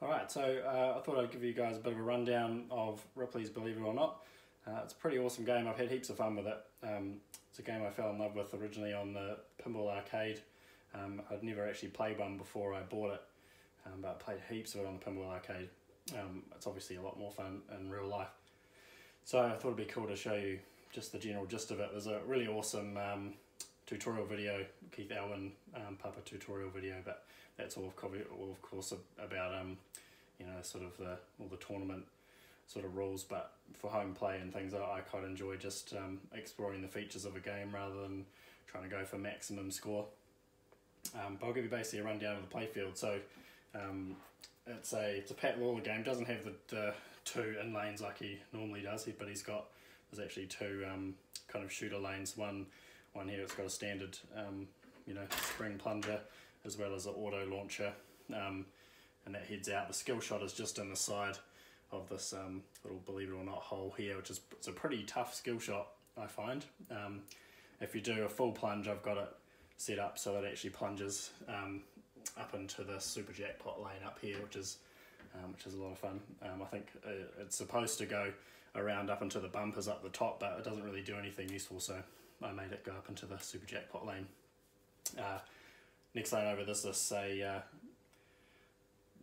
Alright, so I thought I'd give you guys a bit of a rundown of Ripley's Believe It or Not. It's a pretty awesome game. I've had heaps of fun with it. It's a game I fell in love with originally on the Pinball arcade. I'd never actually played one before I bought it, but I played heaps of it on the Pinball arcade. It's obviously a lot more fun in real life. So I thought it'd be cool to show you just the general gist of it. There's a really awesome tutorial video, Keith Alvin Papa tutorial video, but that's all of course about you know, sort of all the tournament sort of rules. But for home play and things, I quite enjoy just exploring the features of a game rather than trying to go for maximum score. But I'll give you basically a rundown of the playfield. So it's a Pat Lawler game. Doesn't have the two in lanes like he normally does, but there's actually two kind of shooter lanes. One here, it's got a standard you know, spring plunger as well as an auto launcher, and that heads out. The skill shot is just in the side of this little Believe It or Not hole here, which is, it's a pretty tough skill shot, I find. If you do a full plunge, I've got it set up so it actually plunges up into the super jackpot lane up here, which is a lot of fun. I think it's supposed to go around up into the bumpers up the top, but it doesn't really do anything useful, so I made it go up into the super jackpot lane. Next lane over, there's this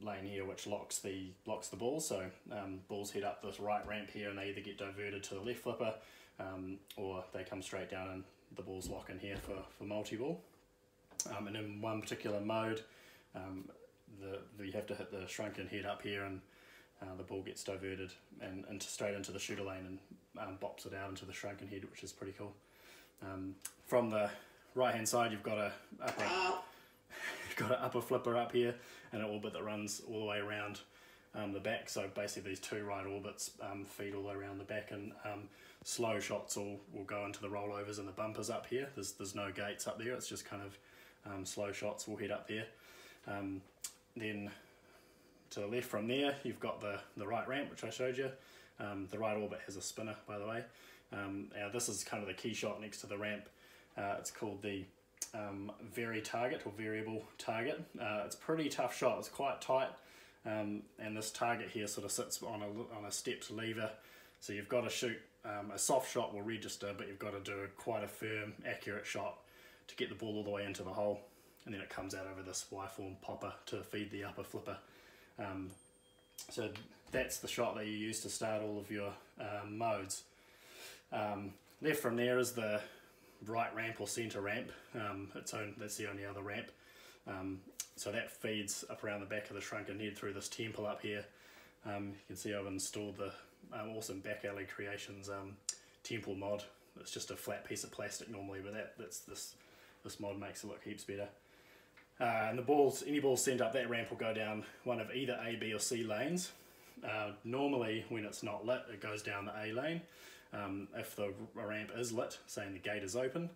lane here which locks the balls, so balls head up this right ramp here and they either get diverted to the left flipper or they come straight down and the balls lock in here for multi-ball. And in one particular mode, you have to hit the shrunken head up here and the ball gets diverted and straight into the shooter lane and bops it out into the shrunken head, which is pretty cool. From the right hand side, you've got an upper flipper up here and an orbit that runs all the way around the back. So basically these two right orbits feed all the way around the back, and slow shots will go into the rollovers and the bumpers up here. There's no gates up there, it's just kind of slow shots will head up there. Then to the left from there, you've got the right ramp, which I showed you. The right orbit has a spinner, by the way. Now this is kind of the key shot next to the ramp. It's called the variable target. It's a pretty tough shot, it's quite tight, and this target here sort of sits on a stepped lever, so you've got to shoot. A soft shot will register, but you've got to do quite a firm, accurate shot to get the ball all the way into the hole, and then it comes out over this Y-form popper to feed the upper flipper. So that's the shot that you use to start all of your modes. Left from there is the right ramp or center ramp. That's the only other ramp. So that feeds up around the back of the shrunken head through this temple up here. You can see I've installed the awesome Back Alley Creations temple mod. It's just a flat piece of plastic normally, but this mod makes it look heaps better. And any balls sent up that ramp will go down one of either A, B or C lanes. Normally when it's not lit, it goes down the A lane. If the ramp is lit, saying the gate is open,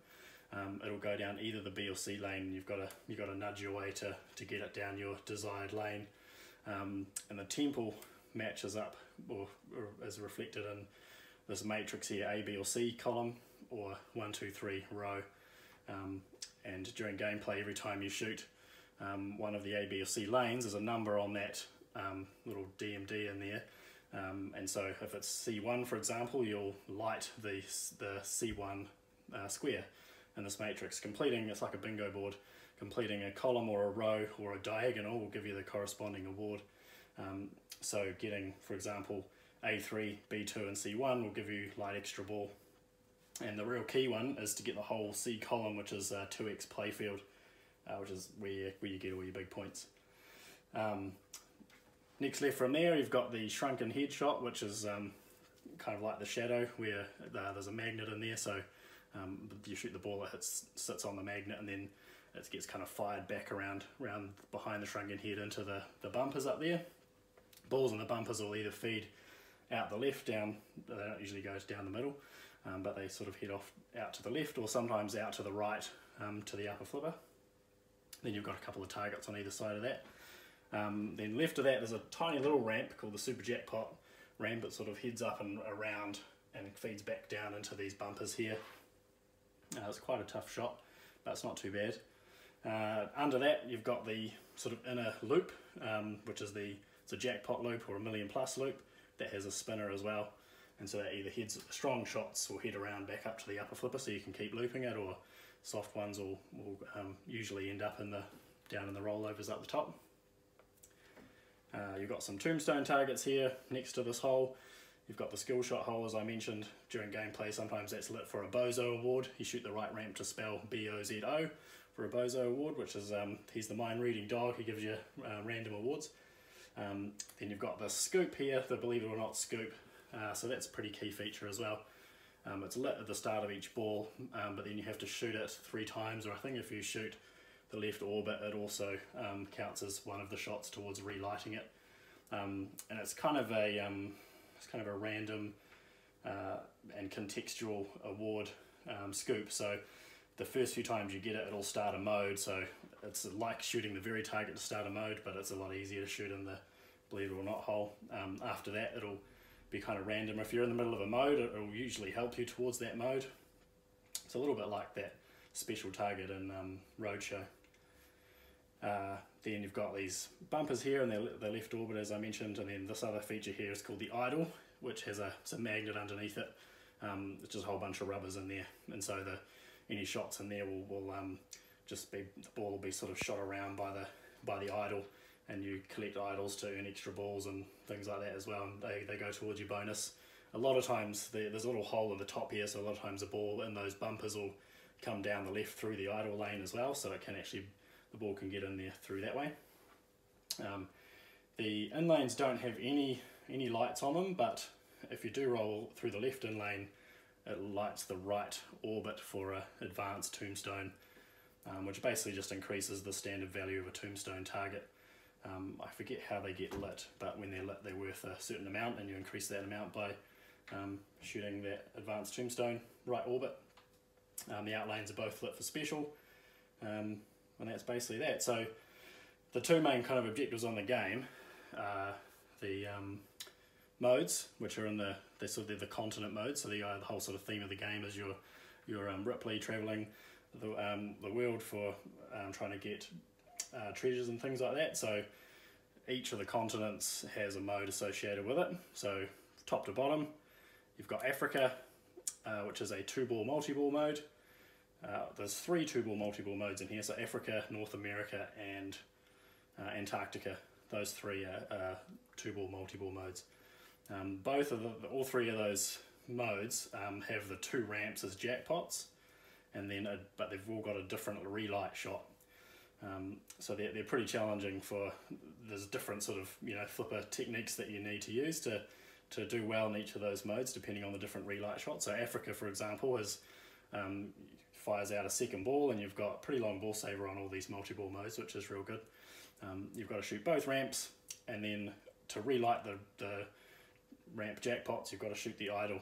it'll go down either the B or C lane. You've got to nudge your way to get it down your desired lane. And the temple matches up or is reflected in this matrix here, A, B or C column, or 1, 2, 3 row. And during gameplay, every time you shoot one of the A, B or C lanes, there's a number on that little DMD in there. And so if it's C1, for example, you'll light the C1 square in this matrix. It's like a bingo board. Completing a column or a row or a diagonal will give you the corresponding award. So getting, for example, A3, B2 and C1 will give you light extra ball. And the real key one is to get the whole C column, which is 2x playfield, which is where you get all your big points. Next left from there, you've got the shrunken head shot, which is kind of like the shadow, where there's a magnet in there, so you shoot the ball, it sits on the magnet, and then it gets kind of fired back around behind the shrunken head into the bumpers up there. Balls in the bumpers will either feed out the left, they don't usually go down the middle, but they sort of head off out to the left, or sometimes out to the right to the upper flipper. Then you've got a couple of targets on either side of that. Then left of that there's a tiny little ramp called the super jackpot ramp. It sort of heads up and around and feeds back down into these bumpers here. It's quite a tough shot, but it's not too bad. Under that you've got the sort of inner loop, which is the it's a jackpot loop or a million plus loop that has a spinner as well, and so that either heads strong shots will head around back up to the upper flipper so you can keep looping it, or soft ones will usually end up down in the rollovers up the top. You've got some tombstone targets here next to this hole. You've got the skill shot hole, as I mentioned during gameplay. Sometimes that's lit for a Bozo award. You shoot the right ramp to spell B-O-Z-O for a Bozo award, which is he's the mind reading dog. He gives you random awards. Then you've got the scoop here, the believe it or not scoop. So that's a pretty key feature as well. It's lit at the start of each ball, but then you have to shoot it 3 times, or I think if you shoot the left orbit, it also counts as one of the shots towards relighting it. And it's kind of a random and contextual award scoop. So the first few times you get it, it'll start a mode. So it's like shooting the very target to start a mode, but it's a lot easier to shoot in the believe it or not hole. After that, it'll be kind of random. If you're in the middle of a mode, it'll usually help you towards that mode. It's a little bit like that special target in Roadshow. Then you've got these bumpers here in the left orbit, as I mentioned, and then this other feature here is called the idle, which has a magnet underneath it. It's just a whole bunch of rubbers in there, and so any shots in there will just be, the ball will be sort of shot around by the idle, and you collect idols to earn extra balls and things like that as well, and they go towards your bonus. A lot of times there's a little hole in the top here, so a lot of times the ball in those bumpers will come down the left through the idle lane as well, so it can actually, the ball can get in there through that way. The in lanes don't have any lights on them, but if you do roll through the left in lane, it lights the right orbit for an advanced tombstone, which basically just increases the standard value of a tombstone target. I forget how they get lit, but when they're lit they're worth a certain amount, and you increase that amount by shooting that advanced tombstone right orbit. The outlanes are both lit for special, and that's basically that. So the two main kind of objectives on the game are the modes, which are in they're the continent modes. So the whole sort of theme of the game is your Ripley travelling the world for trying to get treasures and things like that. So each of the continents has a mode associated with it. So top to bottom, you've got Africa, which is a 2-ball multi-ball mode. There's 3 2-ball multi-ball modes in here, so Africa, North America and Antarctica. Those 3 are 2-ball multi-ball modes. All 3 of those modes have the 2 ramps as jackpots, and then but they've all got a different relight shot. So they're pretty challenging there's different sort of flipper techniques that you need to use to do well in each of those modes depending on the different relight shots. So Africa, for example, fires out a second ball, and you've got pretty long ball saver on all these multi-ball modes, which is real good. You've got to shoot both ramps, and then to relight the ramp jackpots you've got to shoot the idle,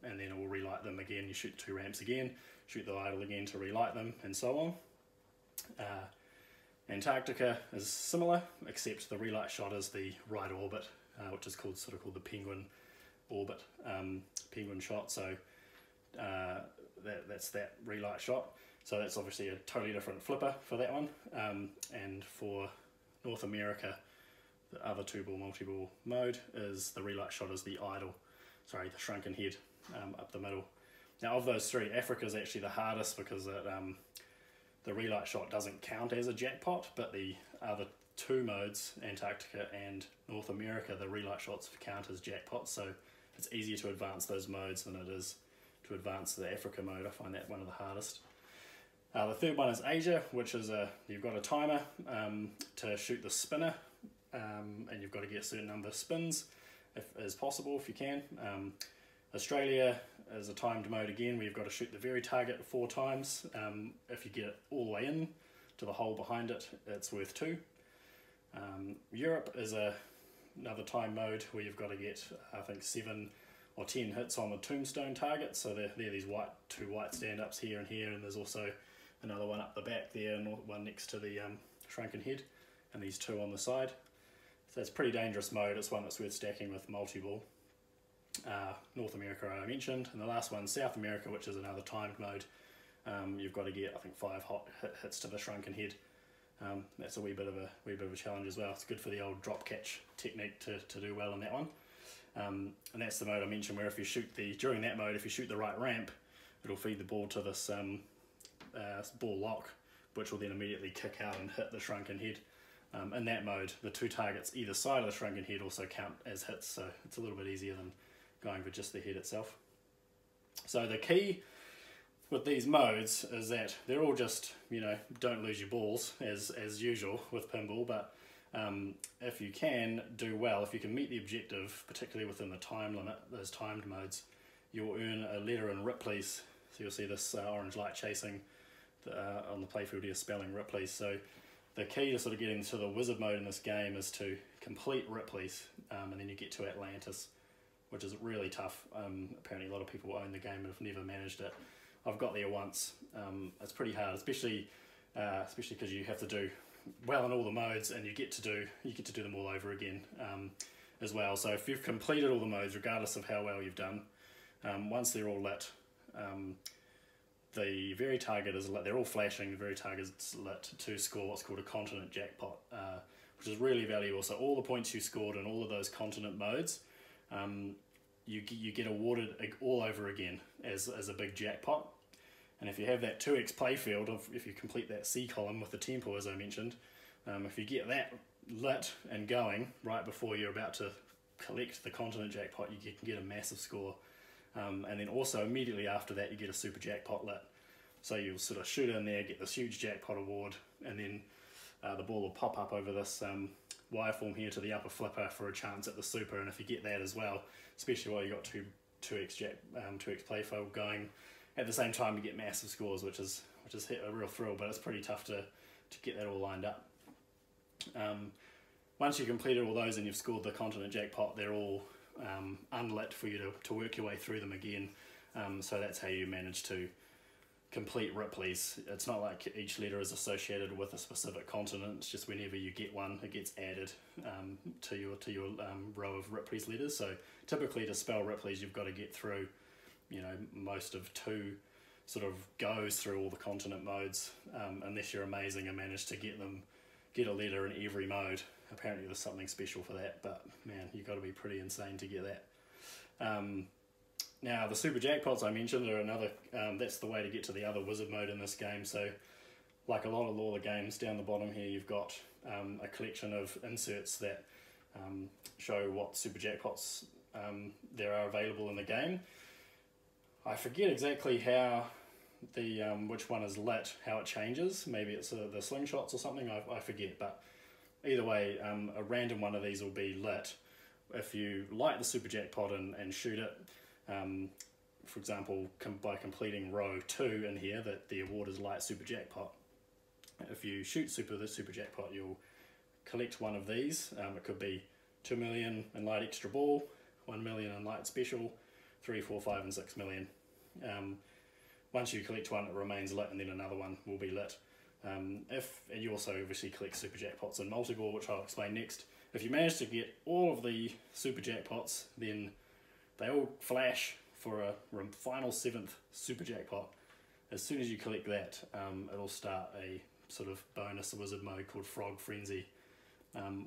and then it will relight them again. You shoot 2 ramps again, shoot the idle again to relight them, and so on. Antarctica is similar, except the relight shot is the right orbit, which is called the penguin orbit, penguin shot. So that's that relight shot. So that's obviously a totally different flipper for that one. And for North America, the other 2-ball multi-ball mode is the relight shot is the idle, the shrunken head up the middle. Now of those 3, Africa is actually the hardest because the relight shot doesn't count as a jackpot, but the other 2 modes, Antarctica and North America, the relight shots count as jackpots, so it's easier to advance those modes than it is to advance the Africa mode. I find that one of the hardest. The third one is Asia, which is you've got a timer to shoot the spinner, and you've got to get a certain number of spins as possible if you can. Australia is a timed mode again, where you've got to shoot the very target 4 times. If you get it all the way in to the hole behind it, it's worth 2. Europe is another time mode where you've got to get, I think, 7 or 10 hits on the tombstone target. So they're these 2 white stand-ups here, and there's also another one up the back there, and one next to the shrunken head, and these 2 on the side. So it's a pretty dangerous mode. It's one that's worth stacking with multi-ball. North America I mentioned, and the last one, South America, which is another timed mode. You've got to get, I think, 5 hot hits to the shrunken head That's a wee bit of a challenge as well. It's good for the old drop catch technique to do well in that one. And that's the mode I mentioned, where if you shoot during that mode, if you shoot the right ramp, it'll feed the ball to this ball lock, which will then immediately kick out and hit the shrunken head. In that mode, the 2 targets either side of the shrunken head also count as hits, so it's a little bit easier than going for just the head itself. So the key with these modes is that they're all just, don't lose your balls as usual with pinball, but if you can do well, if you can meet the objective, particularly within the time limit, those timed modes, you'll earn a letter in Ripley's. So you'll see this orange light chasing on the playfield here, spelling Ripley's. So the key to sort of getting to the wizard mode in this game is to complete Ripley's, and then you get to Atlantis, which is really tough. Apparently a lot of people own the game and have never managed it. I've got there once. It's pretty hard, especially because you have to do well in all the modes, and you get to do them all over again as well. So if you've completed all the modes, regardless of how well you've done, once they're all lit, the very target is lit. They're all flashing. The very target is lit to score what's called a continent jackpot, which is really valuable. So all the points you scored in all of those continent modes, you get awarded all over again as a big jackpot. And if you have that 2x playfield, if you complete that C column with the tempo, as I mentioned, if you get that lit and going right before you're about to collect the continent jackpot, you can get a massive score. And then also immediately after that, you get a super jackpot lit. So you'll sort of shoot in there, get this huge jackpot award, and then the ball will pop up over this wireform here to the upper flipper for a chance at the super. And if you get that as well, especially while you've got 2x playfield going, at the same time you get massive scores, which is a real thrill, but it's pretty tough to get that all lined up. Once you've completed all those and you've scored the continent jackpot, they're all unlit for you to work your way through them again. So that's how you manage to complete Ripley's. It's not like each letter is associated with a specific continent. It's just whenever you get one, it gets added to your row of Ripley's letters. So typically to spell Ripley's, you've got to get through most of 2 sort of goes through all the continent modes, unless you're amazing and manage to get a letter in every mode. Apparently there's something special for that, but man, you've got to be pretty insane to get that. Now the super jackpots I mentioned are another, that's the way to get to the other wizard mode in this game. So like a lot of Lawler games, down the bottom here you've got a collection of inserts that show what super jackpots there are available in the game. I forget exactly how which one is lit, how it changes. Maybe it's the slingshots or something, I forget, but either way, a random one of these will be lit. If you light the super jackpot and shoot it, for example, by completing row 2 in here, that the award is light super jackpot. If you shoot the super jackpot, you'll collect one of these. It could be 2 million in light extra ball, 1 million in light special, 3, 4, 5 and 6 million. Once you collect one, it remains lit, and then another one will be lit. And you also obviously collect super jackpots in multi-ball, which I'll explain next. If you manage to get all of the super jackpots, then they all flash for a final 7th super jackpot. As soon as you collect that, it'll start a sort of bonus wizard mode called Frog Frenzy,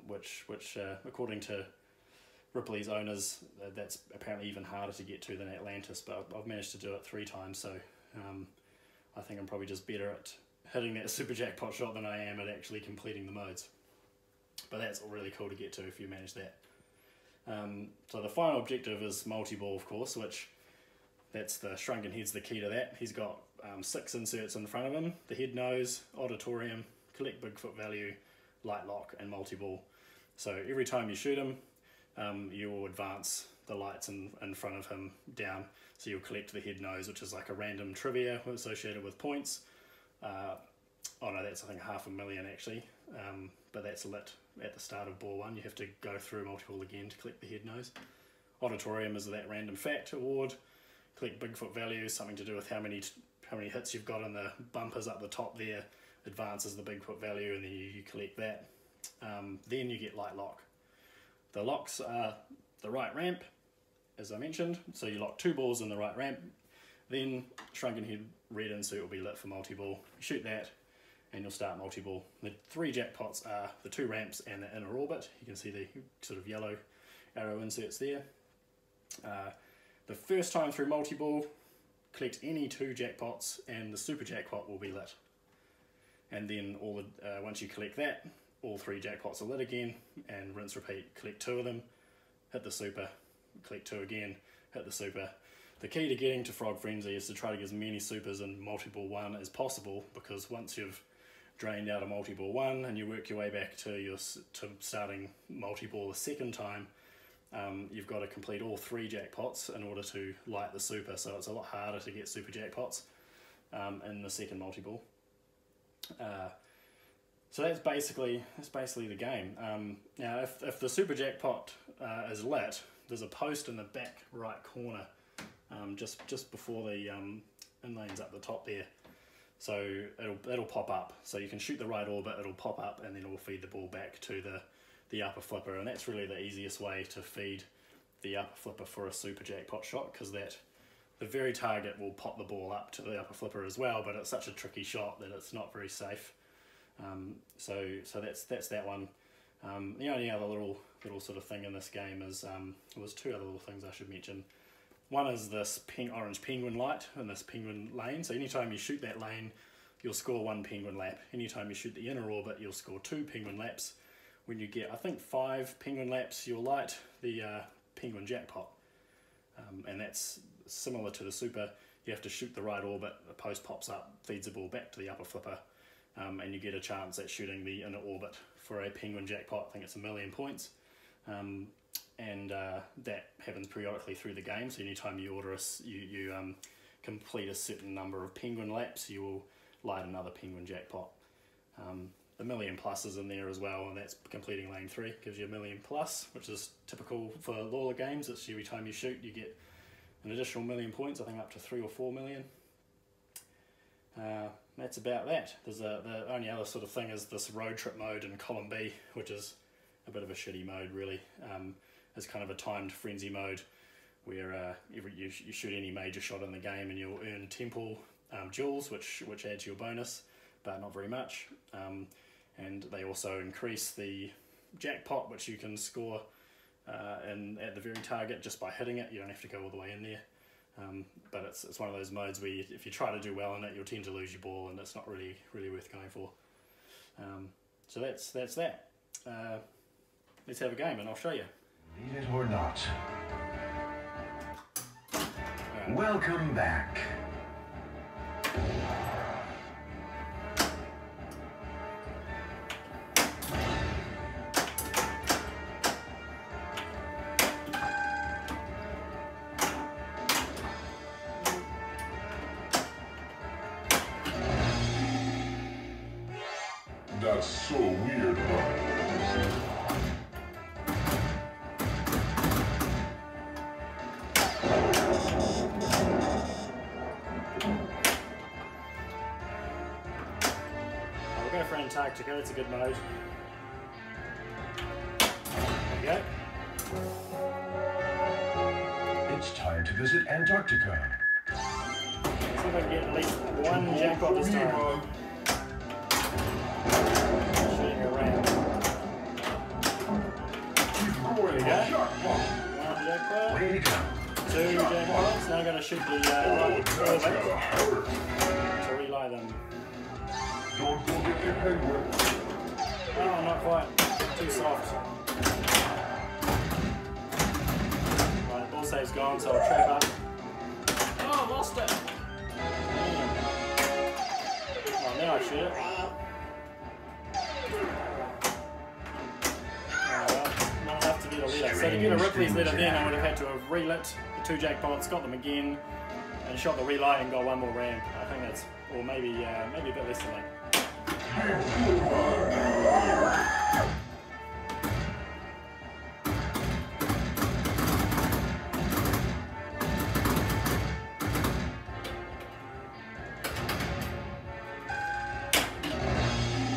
which according to Ripley's owners, that's apparently even harder to get to than Atlantis, but I've managed to do it 3 times, so I think I'm probably just better at hitting that super jackpot shot than I am at actually completing the modes. But that's really cool to get to if you manage that. So the final objective is multi-ball, of course, which that's the shrunken head's the key to that. He's got 6 inserts in front of him: the head, nose, auditorium, collect Bigfoot value, light lock, and multi-ball. So every time you shoot him, you will advance the lights in front of him down. So you'll collect the head, nose, which is like a random trivia associated with points. Oh no, that's I think 500,000 actually, but that's lit at the start of ball 1. You have to go through multi-ball again to collect the head, nose. Auditorium is that random fact award. Collect Bigfoot values, something to do with how many hits you've got in the bumpers up the top there, advances the Bigfoot value, and then you collect that. Then you get light lock. The locks are the right ramp, as I mentioned, so you lock 2 balls in the right ramp. Then shrunken head red insert will be lit for multi-ball. You shoot that, and you'll start multi-ball. The 3 jackpots are the 2 ramps and the inner orbit. You can see the sort of yellow arrow inserts there. The first time through multi-ball, collect any 2 jackpots and the super jackpot will be lit. And then once you collect that, all 3 jackpots are lit again, and rinse repeat. Collect 2 of them, hit the super, collect 2 again, hit the super. The key to getting to Frog Frenzy is to try to get as many supers in multi-ball 1 as possible, because once you've drained out a multi-ball 1 and you work your way back to starting multi-ball the second time, you've got to complete all 3 jackpots in order to light the super, so it's a lot harder to get super jackpots in the second multi-ball. So that's basically the game. Now if the super jackpot is lit, there's a post in the back right corner, just before the inlane's up the top there. So it'll pop up. So you can shoot the right orbit, it'll pop up, and then it will feed the ball back to the upper flipper, and that's really the easiest way to feed the upper flipper for a super jackpot shot, because the very target will pop the ball up to the upper flipper as well, but it's such a tricky shot that it's not very safe. So that's that one. The only other little sort of thing in this game is was 2 other little things I should mention. One is this orange penguin light in this penguin lane. So anytime you shoot that lane, you'll score 1 penguin lap. Anytime you shoot the inner orbit, you'll score 2 penguin laps. When you get, I think, 5 penguin laps, you'll light the penguin jackpot. And that's similar to the super. You have to shoot the right orbit, the post pops up, feeds the ball back to the upper flipper, and you get a chance at shooting the inner orbit for a penguin jackpot. I think it's 1,000,000 points. And that happens periodically through the game, so anytime you complete a certain number of penguin laps, you will light another penguin jackpot. The 1,000,000 plus is in there as well, and that's completing lane 3, gives you 1,000,000 plus, which is typical for Lawler games. It's every time you shoot you get an additional 1,000,000 points, I think up to 3 or 4 million. That's about that. There's the only other sort of thing is this road trip mode in column B, which is a bit of a shitty mode really. It's kind of a timed frenzy mode where you shoot any major shot in the game and you'll earn temple jewels, which add to your bonus, but not very much. And they also increase the jackpot, which you can score at the very target just by hitting it. You don't have to go all the way in there. But it's one of those modes where if you try to do well in it, you'll tend to lose your ball, and it's not really worth going for. So that's that. Let's have a game, and I'll show you. Need it or not. Welcome back. That's so weird, huh? We'll go for Antarctica, it's a good mode. There we go. It's time to visit Antarctica. Let's see if I can get at least 1 jackpot this time. Shooting around. There we go. 1 jackpot. Way to go. 2 jackpots. Now I'm going to shoot the right orbit to relay them. Don't forget your penguin. Oh, not quite. Too soft. Right, ball save's gone, so I'll trap up. Oh, I lost it. Oh, now I shoot it. Not enough to get a letter. So to get a Ripley's letter then, I would have had to have relit the 2 jackpots, got them again, and shot the relay and got 1 more ramp. I think that's, or maybe a bit less than that.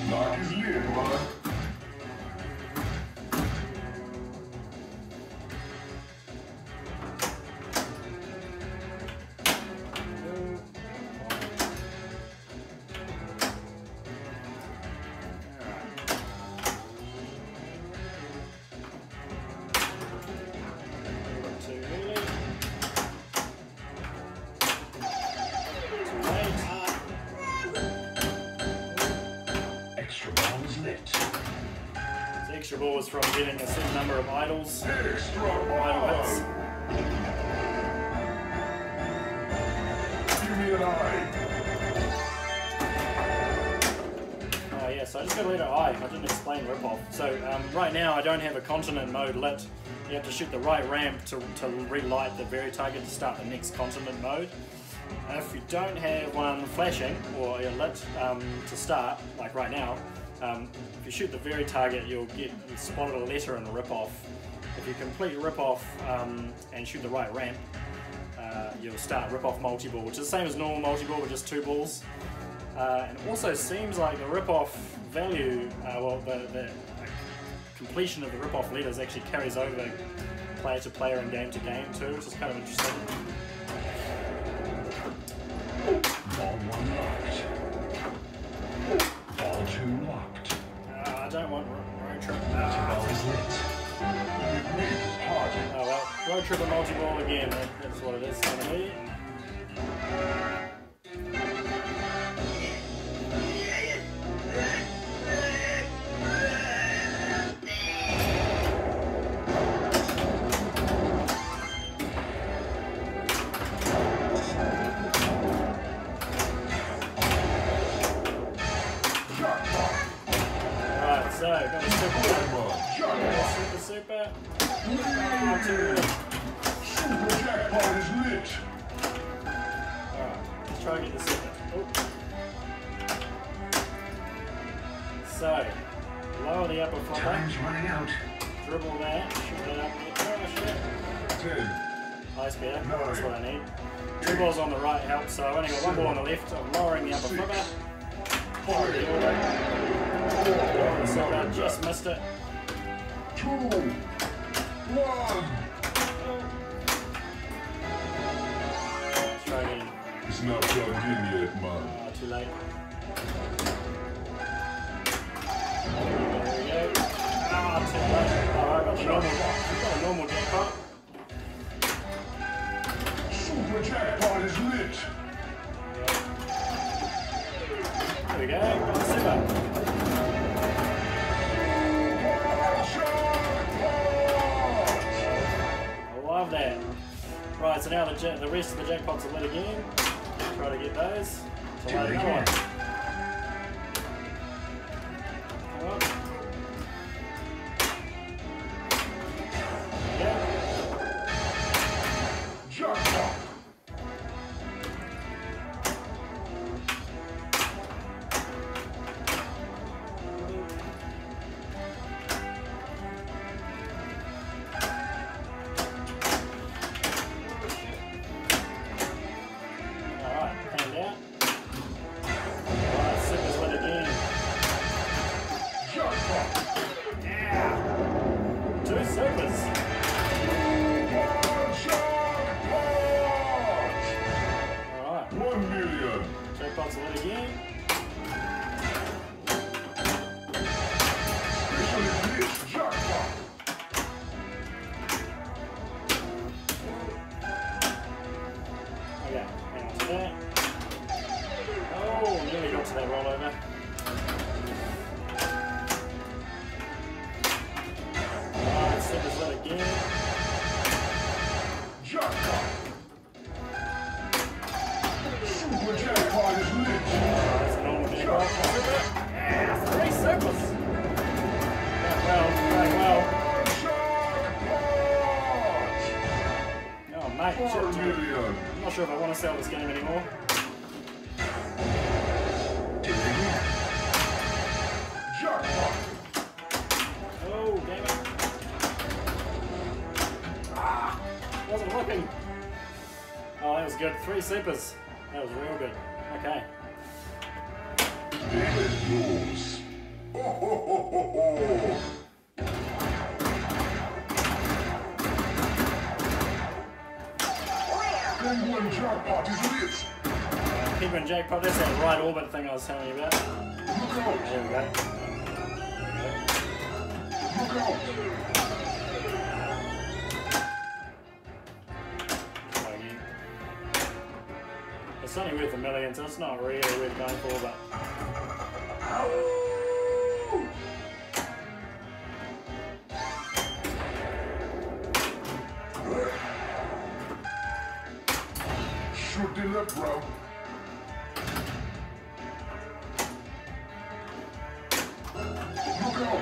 Knock his lid, bud. lit. The extra ball is from getting a certain number of idols. Extra Idol hits. ball! Give me an eye. Oh yeah, so I just got to leave it I didn't explain rip-off. So right now I don't have a continent mode lit. You have to shoot the right ramp to relight the very target to start the next continent mode. If you don't have one flashing or you're lit to start, like right now, if you shoot the very target you'll get spotted a letter in rip-off. If you complete rip-off and shoot the right ramp, you'll start rip-off multi-ball, which is the same as normal multi-ball with just 2 balls. And it also seems like the rip-off value, the completion of the rip-off letters actually carries over player to player and game to game too, which is kind of interesting. Ball 1 locked. Ball 2 locked. I don't want road trip. Ball is lit. It needs hot. Oh well, road trip and multi-ball again, that's what it is going to be. So, got a super. Super jackpot is lit. Alright, let's try to get the super. Oh. So, lower the upper flopper. Time's running out. Dribble that, shoot that up. Oh shit. 10. High speed, Nine. that's what I need. 2 balls on the right helps, so I've only got 1 ball on the left. I'm lowering the upper flopper. 5. So I just missed it. 2. 1. Let's try again. It's not plugged in yet, man. Too late. There we go. Too late. Alright, got a normal jackpot. Super jackpot is lit. There we go. Got the super. I love that. Right, so now the rest of the jackpots are lit again. Try to get those. So Do it another again. one. Come on. Yeah. Jackpot. Alright, hand out. Alright, super's lit again. Jackpot. Yeah! 2 supers. Jackpot. Alright, 1 million. jackpots lit again. Specially lit jackpot. Okay, hang on to that. Oh, nearly got to that rollover. Alright, super's lit again. Jackpot. Super jackpot is lit. That's a normal jackpot. Super. Yeah, 3 supers. Going well. Jackpot. Oh, mate, 4 shit. million. I'm not sure if I want to sell this game anymore. Do it again. Jackpot. Oh, damn it. Ah, wasn't looking. Oh, that was good. 3 supers. That was real good. Okay. David knows. Ho ho ho ho ho. Penguin jackpot is lit. Penguin jackpot, that's that right orbit thing I was telling you about. Look out. There we go. Look out. Try again. It's only worth $1 million, so it's not really worth going for, but Ow! bro. Look out.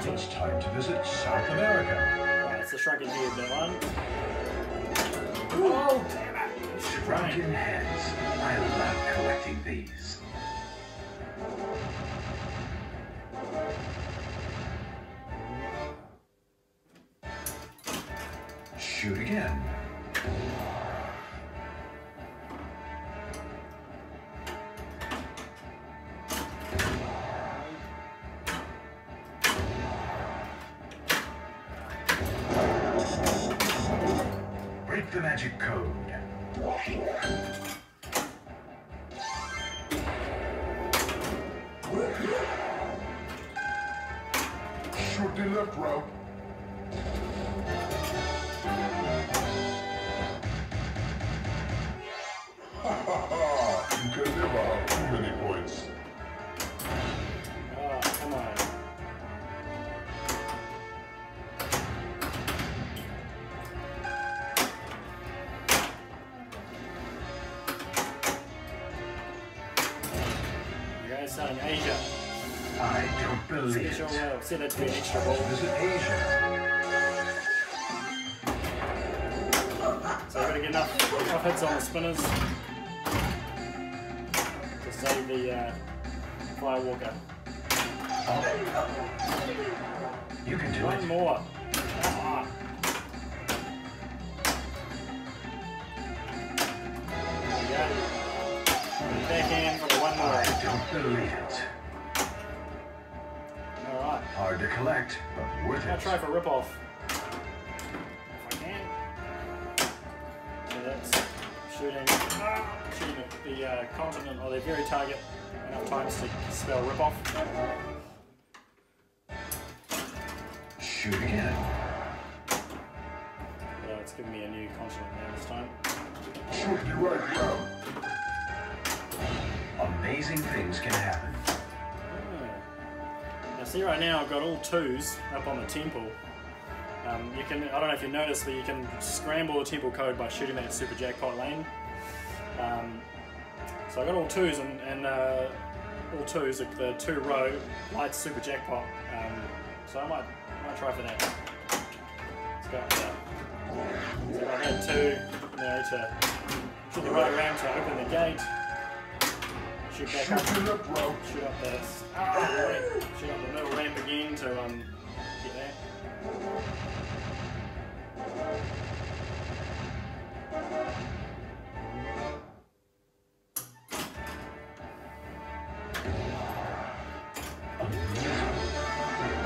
It's time to visit South America. Alright, it's the shrunken head, that one. Oh, damn it! Shrunken heads. I love collecting these. Shoot again. Break the magic code. Shoot the left, bro. Ha ha ha! You can never have too many points. Oh, come on. You guys are in Asia. I don't believe it. Set that to be an extra ball. Visit Asia. So I've got to get enough hits on the spinners to save the Firewalker. You can do One it. more. Ah. There we go. Back in for the one more. I don't believe it. Alright. Hard to collect, but worth I'll it. try for rip-off. If I can. So that's shooting the continent or the very target enough times to spell rip-off. Shoot again. It's giving me a new continent now this time. Shoot the right, bro. Amazing things can happen. Now see right now I've got all 2s up on the temple. You can, I don't know if you noticed, but you can scramble the temple code by shooting that super jackpot lane. So I got all 2s and all 2s, the 2-row light super jackpot. So I might try for that. Let's go up there. So I had 2, to shoot the right around to open the gate. Shoot back Shoot up. the left, bro. Shoot up the shoot up the middle ramp again to get there.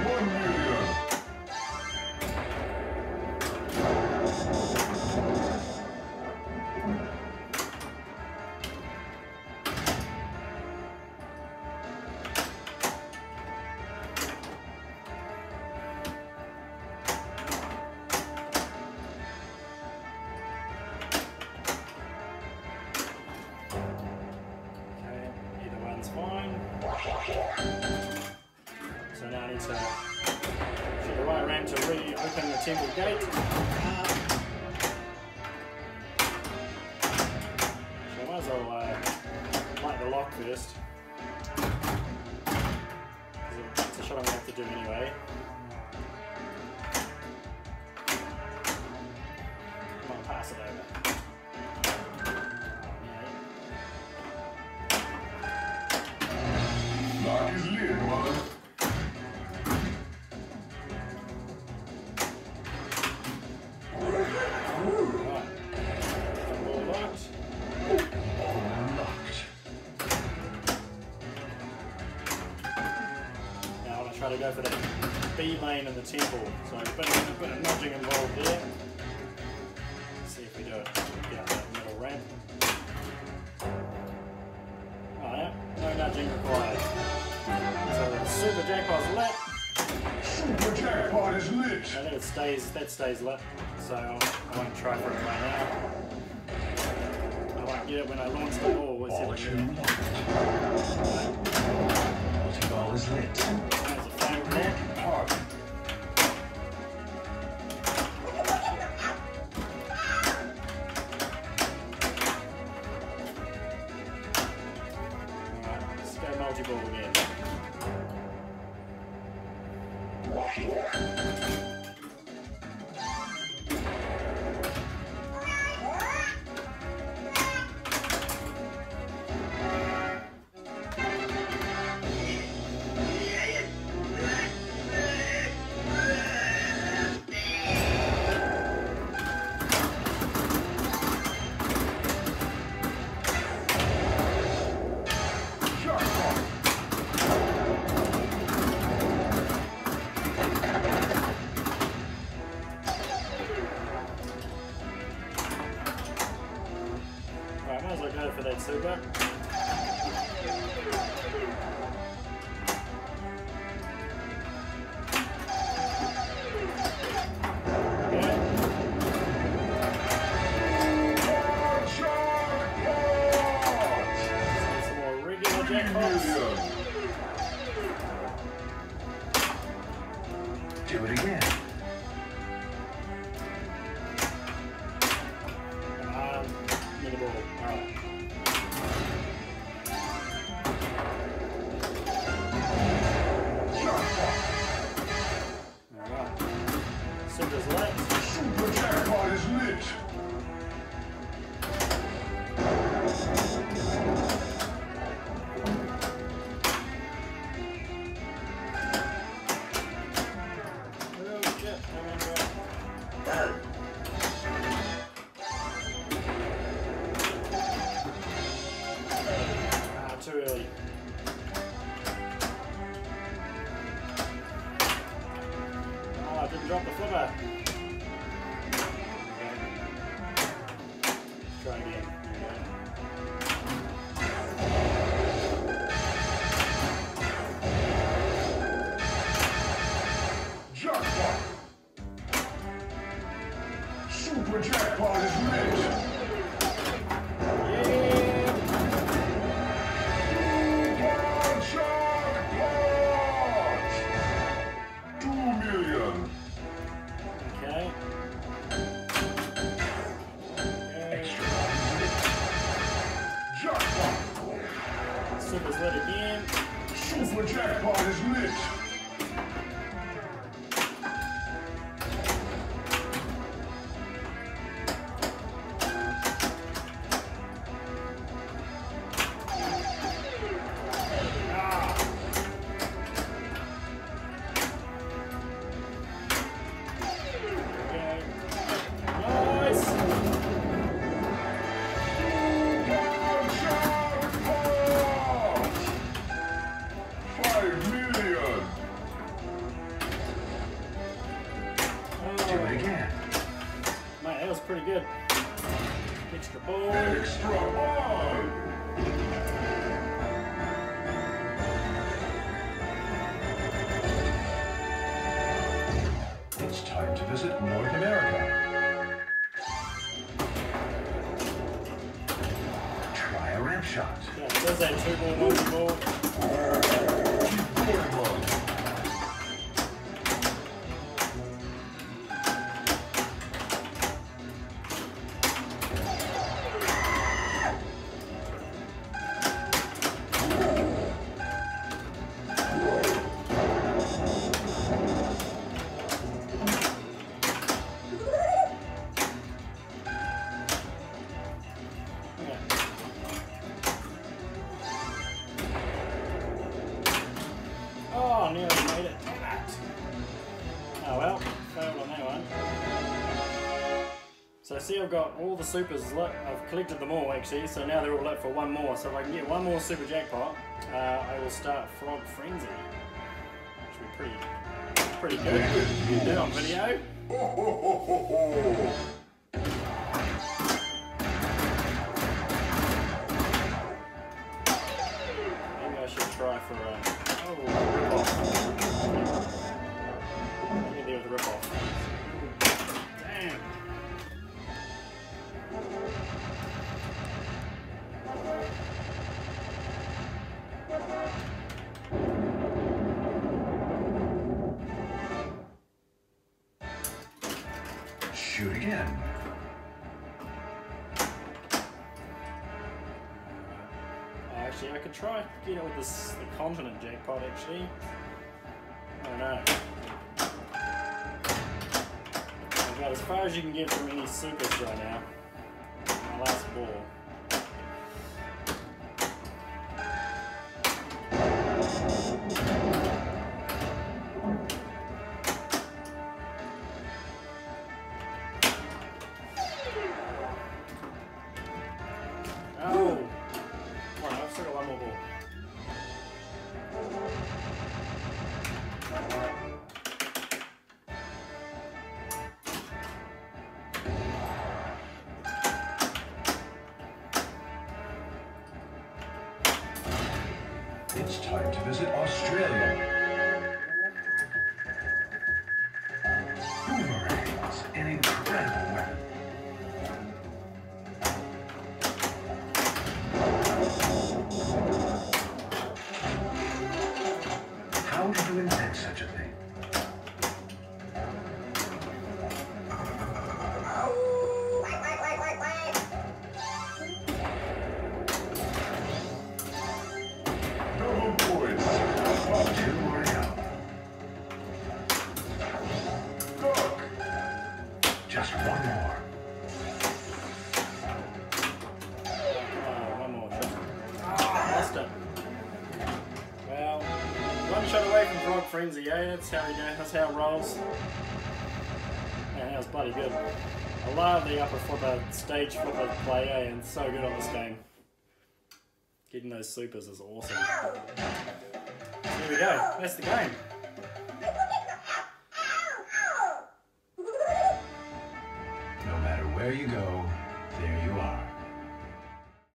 $1 million. Fine. So now I need to shoot the right ramp to reopen the temple gate. So I might as well light the lock first. It's a shot I'm going to have to do anyway. Come on, pass it over. Lock is lit, man. Now I want to try to go for that B lane in the temple. So a bit of nudging involved there. Let's see if we do it. Get up that middle ramp. Oh yeah, no nudging required. So the super jackpot's lit. Super jackpot jackpot is lit. I think that stays lit, so I won't try for it right now. I won't get it when I launch the ball. Let's see if I can get it. Multi-ball is lit. There's a flame there. Party. Alright, let's go multi-ball again. Alright, might as well go for that super. Some more regular jackpots. Do it again. Mini ball. Alright. Alright. Super's lit. Super jackpot is lit. Oh shit, I'm into it. Too early. Oh, I didn't drop the flipper. Okay. Try again. Here Jackpot. Super jackpot is lit. we go. Yeah. Jackpot. 2 million. Okay. Extra ball is lit. Jackpot. Super's lit again. Super jackpot is lit. Nice. Jackpot. 5 million. Do it again. Mate, that was pretty good. Extra ball. Extra ball. It's time to visit North America. Try a ramp shot. Yeah, there's that 2-ball, multi-ball. Keep going, man. Oh, nearly made it. Oh well, failed on that one. So see, I've got all the supers lit. I've collected them all actually, so now they're all lit for one more. So if I can get one more super jackpot, I will start Frog Frenzy. Which will be pretty good. You can do on video. Ho, ho, ho, ho, ho. Maybe I should try for oh, rip-off. Maybe there with Shoot again. Actually, I could try get it with the continent jackpot. Actually, I don't know. About as far as you can get from any supers right now. My last ball. Oh! Come on, I've still got one more ball. It's time to visit Australia. Boomerangs, an incredible weapon. How did you invent such a thing? Double points. Two more to go. Cook. Just one more. One more shot. Lost it. Well, one shot away from Frog Frenzy, eh? That's how we go. That's how it rolls. Man, that was bloody good. I love the upper flipper, stage flipper play, eh? And so good on this game. Getting those supers is awesome. Here we go. That's the game. No matter where you go,